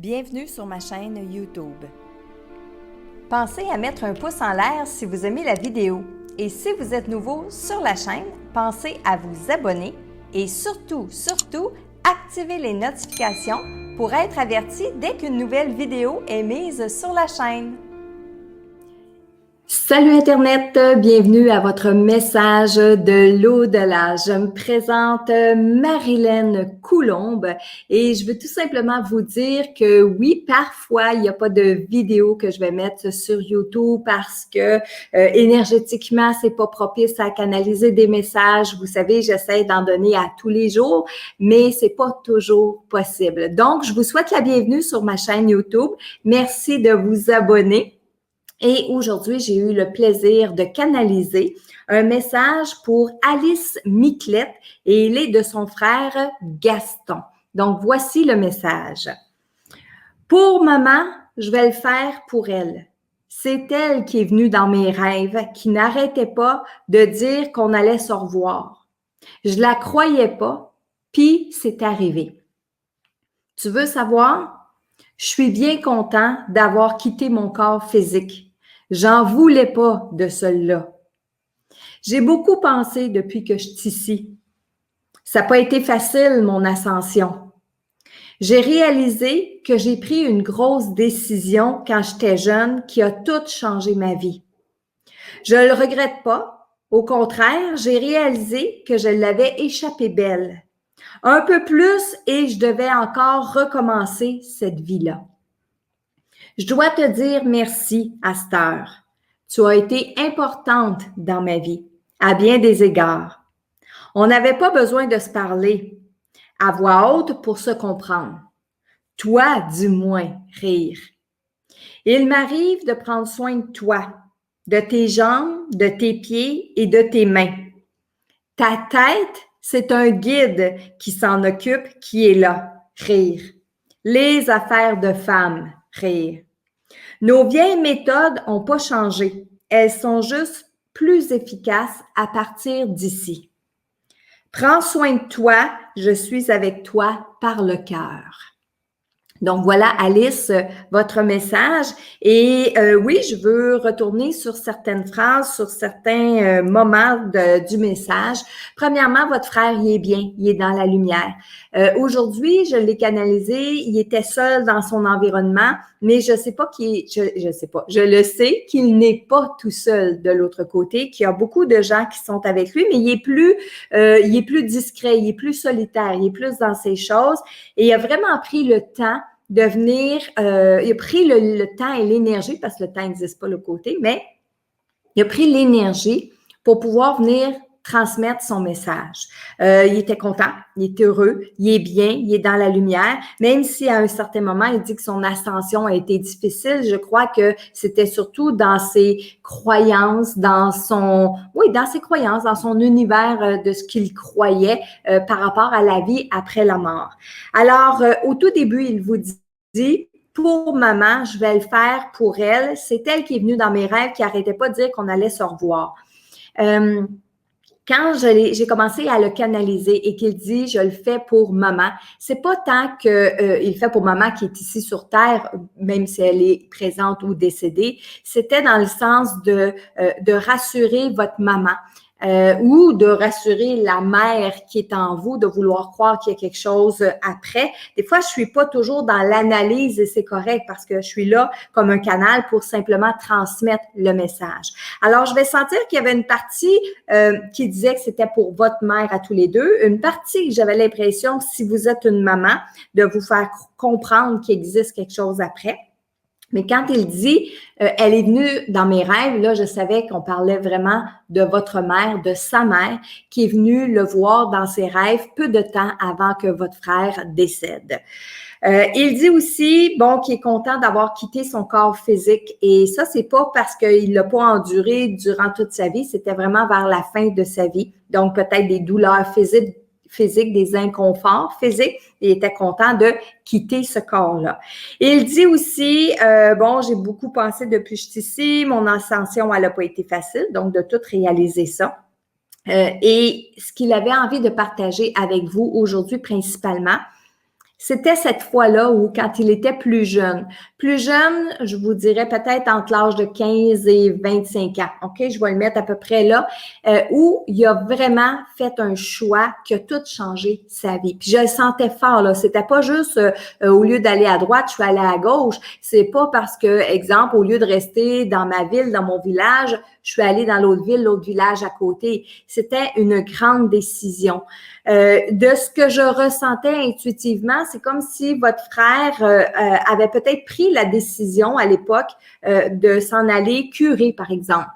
Bienvenue sur ma chaîne YouTube. Pensez à mettre un pouce en l'air si vous aimez la vidéo. Et si vous êtes nouveau sur la chaîne, pensez à vous abonner et surtout, activez les notifications pour être averti dès qu'une nouvelle vidéo est mise sur la chaîne. Salut Internet, bienvenue à votre message de l'au-delà. Je me présente Marilyn Coulombe et je veux tout simplement vous dire que oui, parfois, il n'y a pas de vidéo que je vais mettre sur YouTube parce que énergétiquement, c'est pas propice à canaliser des messages. Vous savez, j'essaie d'en donner à tous les jours, mais c'est pas toujours possible. Donc, je vous souhaite la bienvenue sur ma chaîne YouTube. Merci de vous abonner. Et aujourd'hui, j'ai eu le plaisir de canaliser un message pour Alice Miclette et il est de son frère Gaston. Donc, voici le message. Pour maman, je vais le faire pour elle. C'est elle qui est venue dans mes rêves, qui n'arrêtait pas de dire qu'on allait se revoir. Je la croyais pas, puis c'est arrivé. Tu veux savoir? Je suis bien content d'avoir quitté mon corps physique. J'en voulais pas de celle-là. J'ai beaucoup pensé depuis que je suis ici. Ça n'a pas été facile, mon ascension. J'ai réalisé que j'ai pris une grosse décision quand j'étais jeune qui a tout changé ma vie. Je ne le regrette pas. Au contraire, j'ai réalisé que je l'avais échappé belle. Un peu plus et je devais encore recommencer cette vie-là. Je dois te dire merci à cette heure. Tu as été importante dans ma vie, à bien des égards. On n'avait pas besoin de se parler à voix haute pour se comprendre. Toi, du moins, rire. Il m'arrive de prendre soin de toi, de tes jambes, de tes pieds et de tes mains. Ta tête, c'est un guide qui s'en occupe, qui est là, rire. Les affaires de femmes, rire. Nos vieilles méthodes n'ont pas changé. Elles sont juste plus efficaces à partir d'ici. Prends soin de toi, je suis avec toi par le cœur. Donc voilà, Alice, votre message. Et oui, je veux retourner sur certaines phrases, sur certains moments du message. Premièrement, votre frère, il est bien, il est dans la lumière. Aujourd'hui, je l'ai canalisé, il était seul dans son environnement, mais je sais pas je le sais qu'il n'est pas tout seul de l'autre côté, qu'il y a beaucoup de gens qui sont avec lui, mais il est plus discret, il est plus solitaire, il est plus dans ses choses et il a vraiment pris le temps de venir, il a pris le temps et l'énergie, parce que le temps n'existe pas de l'autre côté, mais il a pris l'énergie pour pouvoir venir transmettre son message. Il était content, il est heureux, il est bien, il est dans la lumière, même si à un certain moment, il dit que son ascension a été difficile, je crois que c'était surtout dans ses croyances, dans son univers de ce qu'il croyait par rapport à la vie après la mort. Alors, au tout début, il vous dit, pour maman, je vais le faire pour elle. C'est elle qui est venue dans mes rêves, qui n'arrêtait pas de dire qu'on allait se revoir. Quand j'ai commencé à le canaliser et qu'il dit je le fais pour maman, c'est pas tant que il fait pour maman qui est ici sur terre, même si elle est présente ou décédée. C'était dans le sens de rassurer votre maman. Ou de rassurer la mère qui est en vous, de vouloir croire qu'il y a quelque chose après. Des fois, je suis pas toujours dans l'analyse et c'est correct parce que je suis là comme un canal pour simplement transmettre le message. Alors, je vais sentir qu'il y avait une partie qui disait que c'était pour votre mère à tous les deux, une partie que j'avais l'impression, si vous êtes une maman, de vous faire comprendre qu'il existe quelque chose après. Mais quand il dit elle est venue dans mes rêves, là, je savais qu'on parlait vraiment de votre mère, de sa mère, qui est venue le voir dans ses rêves peu de temps avant que votre frère décède. Il dit aussi, qu'il est content d'avoir quitté son corps physique. Et ça, c'est pas parce qu'il l'a pas enduré durant toute sa vie, c'était vraiment vers la fin de sa vie. Donc, peut-être des douleurs physiques, des inconforts physiques, il était content de quitter ce corps-là. Il dit aussi, j'ai beaucoup pensé depuis que je suis ici, mon ascension, elle n'a pas été facile, donc de tout réaliser ça. Et ce qu'il avait envie de partager avec vous aujourd'hui principalement, C'était cette fois-là où, quand il était plus jeune, je vous dirais peut-être entre l'âge de 15 et 25 ans, OK? Je vais le mettre à peu près là, où il a vraiment fait un choix qui a tout changé sa vie. Puis je le sentais fort, là. C'était pas juste au lieu d'aller à droite, je suis allée à gauche. C'est pas parce que, exemple, au lieu de rester dans ma ville, dans mon village, je suis allée dans l'autre ville, l'autre village à côté. C'était une grande décision. De ce que je ressentais intuitivement, c'est comme si votre frère avait peut-être pris la décision à l'époque de s'en aller curer, par exemple,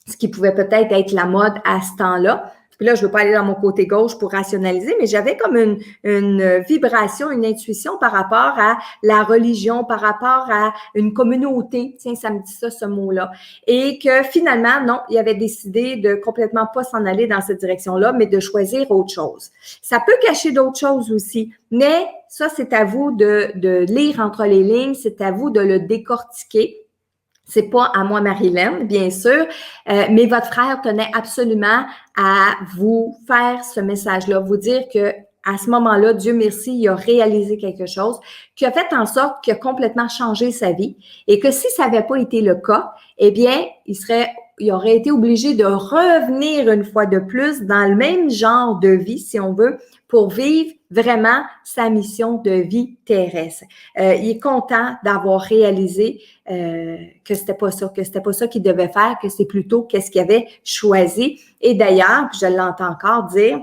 ce qui pouvait peut-être être la mode à ce temps-là. Puis là, je ne veux pas aller dans mon côté gauche pour rationaliser, mais j'avais comme une vibration, une intuition par rapport à la religion, par rapport à une communauté. Tiens, ça me dit ça, ce mot-là. Et que finalement, non, il avait décidé de complètement pas s'en aller dans cette direction-là, mais de choisir autre chose. Ça peut cacher d'autres choses aussi, mais ça, c'est à vous de lire entre les lignes, c'est à vous de le décortiquer. C'est pas à moi, Marilyn, bien sûr, mais votre frère tenait absolument à vous faire ce message-là, vous dire que à ce moment-là, Dieu merci, il a réalisé quelque chose qui a fait en sorte qu'il a complètement changé sa vie et que si ça n'avait pas été le cas, eh bien, il aurait été obligé de revenir une fois de plus dans le même genre de vie, si on veut, pour vivre vraiment sa mission de vie terrestre. Il est content d'avoir réalisé que c'était pas ça qu'il devait faire, que c'est plutôt qu'est-ce qu'il avait choisi. Et d'ailleurs, je l'entends encore dire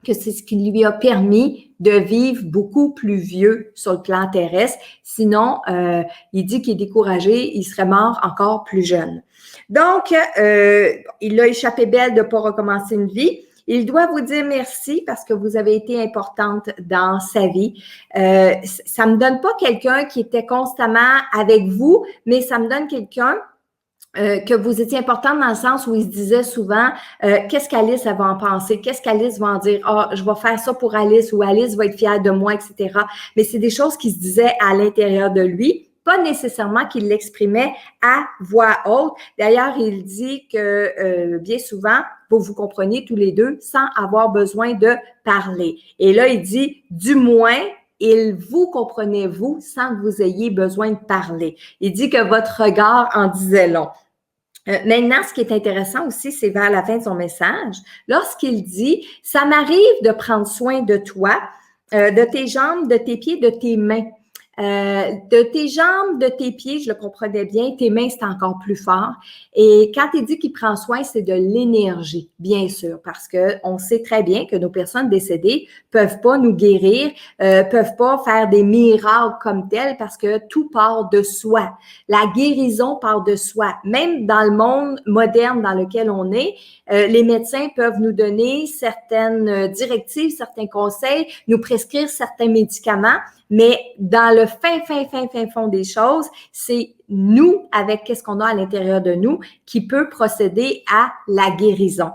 que c'est ce qui lui a permis de vivre beaucoup plus vieux sur le plan terrestre. Sinon, il dit qu'il est découragé, il serait mort encore plus jeune. Donc, il a échappé belle de ne pas recommencer une vie. Il doit vous dire merci parce que vous avez été importante dans sa vie. Ça me donne pas quelqu'un qui était constamment avec vous, mais ça me donne quelqu'un que vous étiez importante dans le sens où il se disait souvent qu'est-ce qu'Alice elle va en penser, qu'est-ce qu'Alice va en dire, je vais faire ça pour Alice ou Alice va être fière de moi, etc. Mais c'est des choses qui se disaient à l'intérieur de lui, pas nécessairement qu'il l'exprimait à voix haute. D'ailleurs, il dit que bien souvent, vous compreniez tous les deux sans avoir besoin de parler. Et là, il dit du moins, il vous comprenait, vous, sans que vous ayez besoin de parler. Il dit que votre regard en disait long. Maintenant, ce qui est intéressant aussi, c'est vers la fin de son message, lorsqu'il dit « Ça m'arrive de prendre soin de toi, de tes jambes, de tes pieds, de tes mains. » De tes jambes, de tes pieds, je le comprenais bien, tes mains, c'est encore plus fort. Et quand il dit qu'il prend soin, c'est de l'énergie, bien sûr, parce que on sait très bien que nos personnes décédées peuvent pas nous guérir, peuvent pas faire des miracles comme tels parce que tout part de soi. La guérison part de soi. Même dans le monde moderne dans lequel on est, les médecins peuvent nous donner certaines directives, certains conseils, nous prescrire certains médicaments, mais dans le fin fond des choses, c'est nous, avec qu'est-ce qu'on a à l'intérieur de nous, qui peut procéder à la guérison.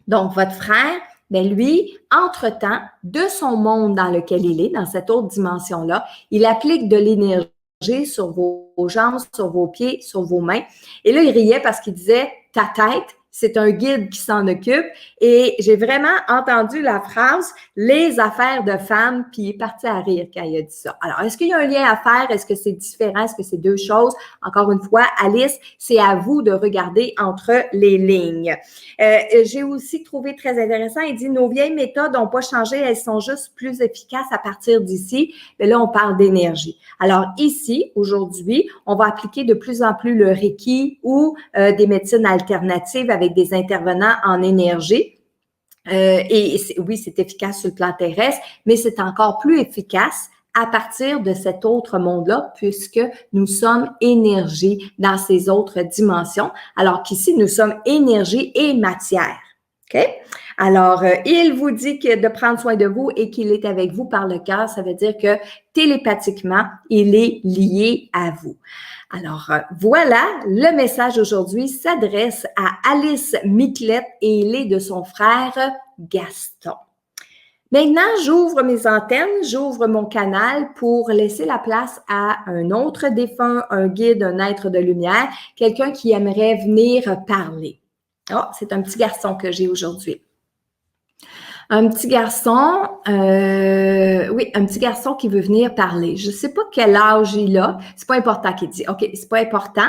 Donc, votre frère, bien lui, entre-temps, de son monde dans lequel il est, dans cette autre dimension-là, il applique de l'énergie sur vos jambes, sur vos pieds, sur vos mains. Et là, il riait parce qu'il disait « ta tête ». C'est un guide qui s'en occupe et j'ai vraiment entendu la phrase « les affaires de femmes » puis il est parti à rire quand il a dit ça. Alors, est-ce qu'il y a un lien à faire? Est-ce que c'est différent? Est-ce que c'est deux choses? Encore une fois, Alice, c'est à vous de regarder entre les lignes. J'ai aussi trouvé très intéressant, il dit « nos vieilles méthodes n'ont pas changé, elles sont juste plus efficaces à partir d'ici. » Mais là, on parle d'énergie. Alors ici, aujourd'hui, on va appliquer de plus en plus le Reiki ou des médecines alternatives avec des intervenants en énergie. Oui, c'est efficace sur le plan terrestre, mais c'est encore plus efficace à partir de cet autre monde-là, puisque nous sommes énergie dans ces autres dimensions, alors qu'ici, nous sommes énergie et matière. OK? Alors, il vous dit que de prendre soin de vous et qu'il est avec vous par le cœur, ça veut dire que télépathiquement, il est lié à vous. Alors, voilà, le message aujourd'hui s'adresse à Alice Miclette et il est de son frère Gaston. Maintenant, j'ouvre mes antennes, j'ouvre mon canal pour laisser la place à un autre défunt, un guide, un être de lumière, quelqu'un qui aimerait venir parler. Oh, c'est un petit garçon que j'ai aujourd'hui. Un petit garçon, oui, un petit garçon qui veut venir parler. Je sais pas quel âge il a. C'est pas important qu'il dit. OK, c'est pas important.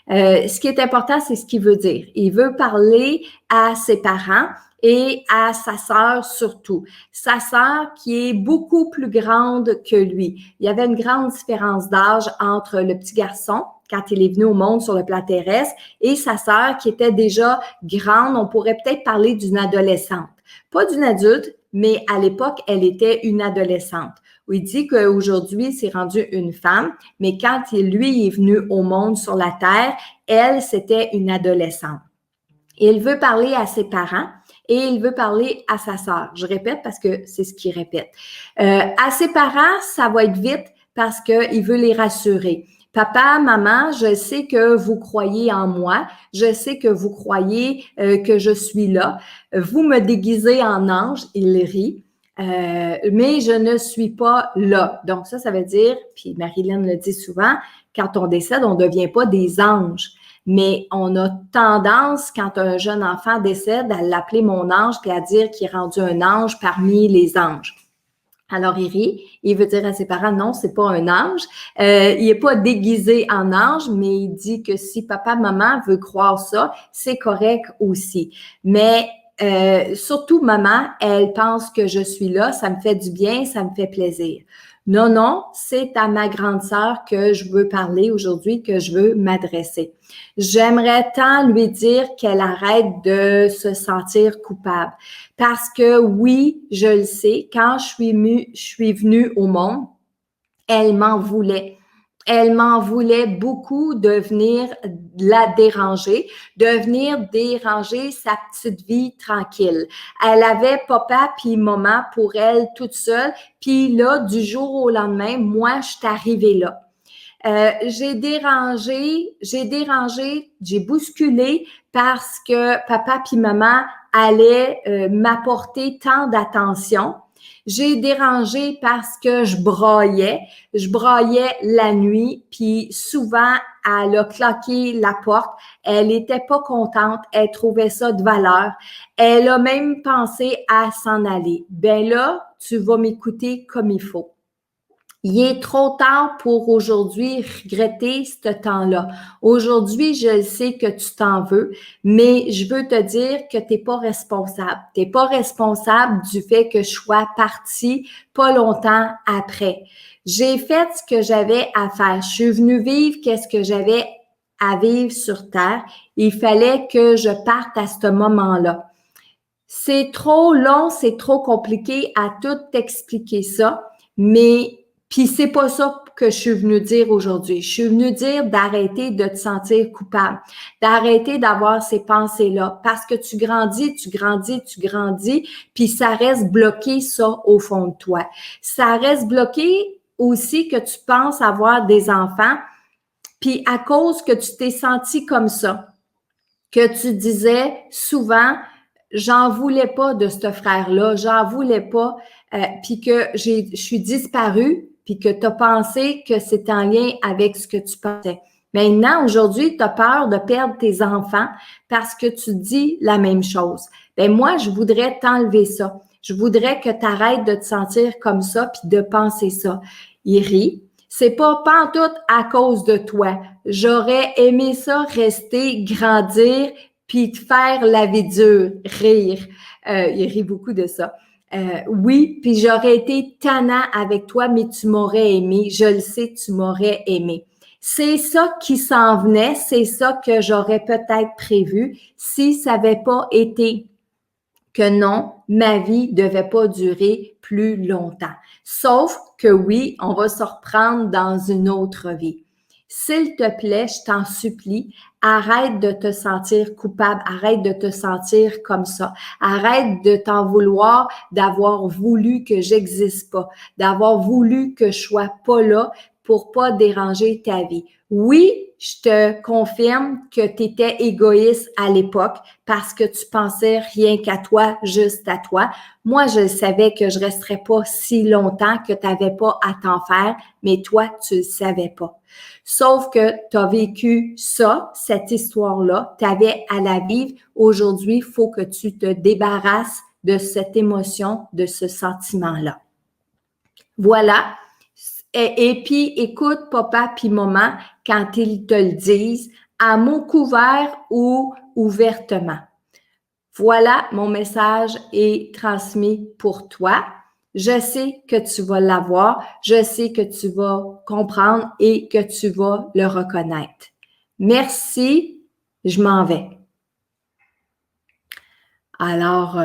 Ce qui est important, c'est ce qu'il veut dire. Il veut parler à ses parents et à sa sœur surtout. Sa sœur qui est beaucoup plus grande que lui. Il y avait une grande différence d'âge entre le petit garçon quand il est venu au monde sur le plan terrestre et sa sœur qui était déjà grande. On pourrait peut-être parler d'une adolescente. Pas d'une adulte, mais à l'époque, elle était une adolescente. Où il dit qu'aujourd'hui, c'est rendu une femme, mais quand lui est venu au monde sur la Terre, elle, c'était une adolescente. Il veut parler à ses parents et il veut parler à sa sœur. Je répète parce que c'est ce qu'il répète. À ses parents, ça va être vite parce qu'il veut les rassurer. Papa, maman, je sais que vous croyez en moi. Je sais que vous croyez que je suis là. Vous me déguisez en ange. Il rit. Mais je ne suis pas là. Donc ça veut dire, puis Marilyn le dit souvent, quand on décède, on ne devient pas des anges. Mais on a tendance, quand un jeune enfant décède, à l'appeler mon ange puis à dire qu'il est rendu un ange parmi les anges. Alors, il rit, il veut dire à ses parents, non, c'est pas un ange. Il est pas déguisé en ange, mais il dit que si papa, maman veut croire ça, c'est correct aussi. Mais surtout, maman, elle pense que je suis là, ça me fait du bien, ça me fait plaisir. Non, non, c'est à ma grande sœur que je veux parler aujourd'hui, que je veux m'adresser. J'aimerais tant lui dire qu'elle arrête de se sentir coupable. Parce que oui, je le sais, quand je suis venue au monde, elle m'en voulait. Elle m'en voulait beaucoup de venir la déranger, de venir déranger sa petite vie tranquille. Elle avait papa puis maman pour elle toute seule, puis là, du jour au lendemain, moi, je suis arrivée là. J'ai dérangé, j'ai bousculé parce que papa puis maman allaient m'apporter tant d'attention. J'ai dérangé parce que je braillais la nuit, puis souvent, elle a claqué la porte, elle était pas contente, elle trouvait ça de valeur, elle a même pensé à s'en aller. Ben là, tu vas m'écouter comme il faut. Il est trop tard pour aujourd'hui regretter ce temps-là. Aujourd'hui, je sais que tu t'en veux, mais je veux te dire que tu n'es pas responsable. Tu n'es pas responsable du fait que je sois partie pas longtemps après. J'ai fait ce que j'avais à faire. Je suis venue vivre qu'est-ce que j'avais à vivre sur Terre. Il fallait que je parte à ce moment-là. C'est trop long, c'est trop compliqué à tout t'expliquer ça, mais puis c'est pas ça que je suis venue dire aujourd'hui. Je suis venue dire d'arrêter de te sentir coupable, d'arrêter d'avoir ces pensées-là, parce que tu grandis, puis ça reste bloqué ça au fond de toi. Ça reste bloqué aussi que tu penses avoir des enfants, puis à cause que tu t'es senti comme ça, que tu disais souvent j'en voulais pas de ce frère-là, j'en voulais pas, puis que je suis disparue, puis que tu as pensé que c'était en lien avec ce que tu pensais. Maintenant, aujourd'hui, tu as peur de perdre tes enfants parce que tu dis la même chose. Ben moi, je voudrais t'enlever ça. Je voudrais que tu arrêtes de te sentir comme ça puis de penser ça. Il rit. C'est pas pantoute à cause de toi. J'aurais aimé ça rester, grandir, puis te faire la vie dure, rire. Il rit beaucoup de ça. Oui, puis j'aurais été tannant avec toi, mais tu m'aurais aimé. Je le sais, tu m'aurais aimé. C'est ça qui s'en venait, c'est ça que j'aurais peut-être prévu si ça n'avait pas été que non, ma vie devait pas durer plus longtemps. Sauf que oui, on va se reprendre dans une autre vie. S'il te plaît, je t'en supplie, arrête de te sentir coupable, arrête de te sentir comme ça, arrête de t'en vouloir d'avoir voulu que j'existe pas, d'avoir voulu que je sois pas là pour pas déranger ta vie. Oui, je te confirme que tu étais égoïste à l'époque parce que tu pensais rien qu'à toi, juste à toi. Moi, je savais que je resterais pas si longtemps, que tu n'avais pas à t'en faire, mais toi, tu le savais pas. Sauf que tu as vécu ça, cette histoire-là, tu avais à la vivre. Aujourd'hui, il faut que tu te débarrasses de cette émotion, de ce sentiment-là. Voilà. Et puis, écoute papa puis maman quand ils te le disent, à mots couverts ou ouvertement. Voilà, mon message est transmis pour toi. Je sais que tu vas l'avoir, je sais que tu vas comprendre et que tu vas le reconnaître. Merci, je m'en vais. Alors,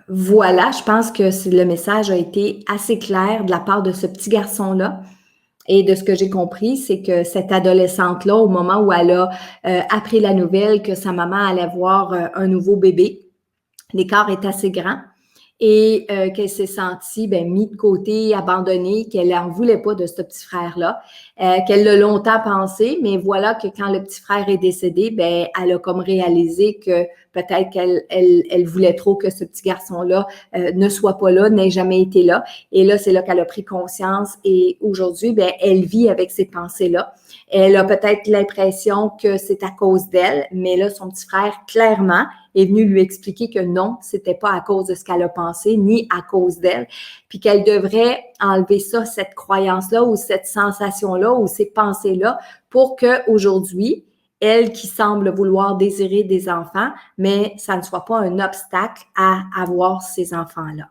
voilà, je pense que le message a été assez clair de la part de ce petit garçon-là. Et de ce que j'ai compris, c'est que cette adolescente-là, au moment où elle a appris la nouvelle que sa maman allait voir un nouveau bébé, l'écart est assez grand et qu'elle s'est sentie mis de côté, abandonnée, qu'elle n'en voulait pas de ce petit frère-là, qu'elle l'a longtemps pensé, mais voilà que quand le petit frère est décédé, elle a comme réalisé que peut-être qu'elle voulait trop que ce petit garçon-là ne soit pas là, n'ait jamais été là. Et là, c'est là qu'elle a pris conscience et aujourd'hui, elle vit avec ces pensées-là. Elle a peut-être l'impression que c'est à cause d'elle, mais là, son petit frère, clairement, est venu lui expliquer que non, c'était pas à cause de ce qu'elle a pensé, ni à cause d'elle, puis qu'elle devrait enlever ça, cette croyance-là, ou cette sensation-là, ou ces pensées-là, pour qu'aujourd'hui, elle qui semble vouloir désirer des enfants, mais ça ne soit pas un obstacle à avoir ces enfants-là.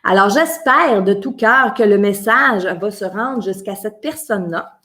Alors, j'espère de tout cœur que le message va se rendre jusqu'à cette personne-là.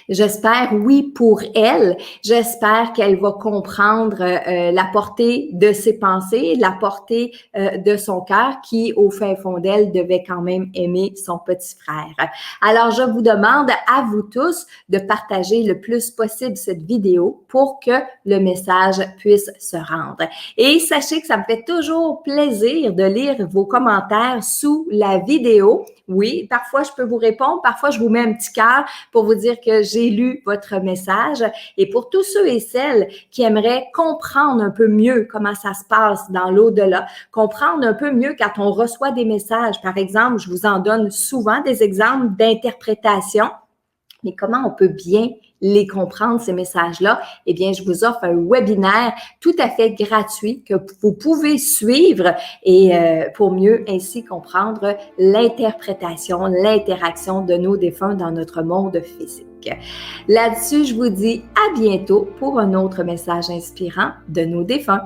J'espère, oui, pour elle. J'espère qu'elle va comprendre la portée de ses pensées, la portée de son cœur qui, au fin fond d'elle, devait quand même aimer son petit frère. Alors, je vous demande à vous tous de partager le plus possible cette vidéo pour que le message puisse se rendre. Et sachez que ça me fait toujours plaisir de lire vos commentaires sous la vidéo. Oui, parfois je peux vous répondre, parfois je vous mets un petit cœur pour vous dire que j'ai lu votre message. Et pour tous ceux et celles qui aimeraient comprendre un peu mieux comment ça se passe dans l'au-delà, comprendre un peu mieux quand on reçoit des messages. Par exemple, je vous en donne souvent des exemples d'interprétation. Mais comment on peut bien les comprendre, ces messages-là? Eh bien, je vous offre un webinaire tout à fait gratuit que vous pouvez suivre et pour mieux ainsi comprendre l'interprétation, l'interaction de nos défunts dans notre monde physique. Là-dessus, je vous dis à bientôt pour un autre message inspirant de nos défunts.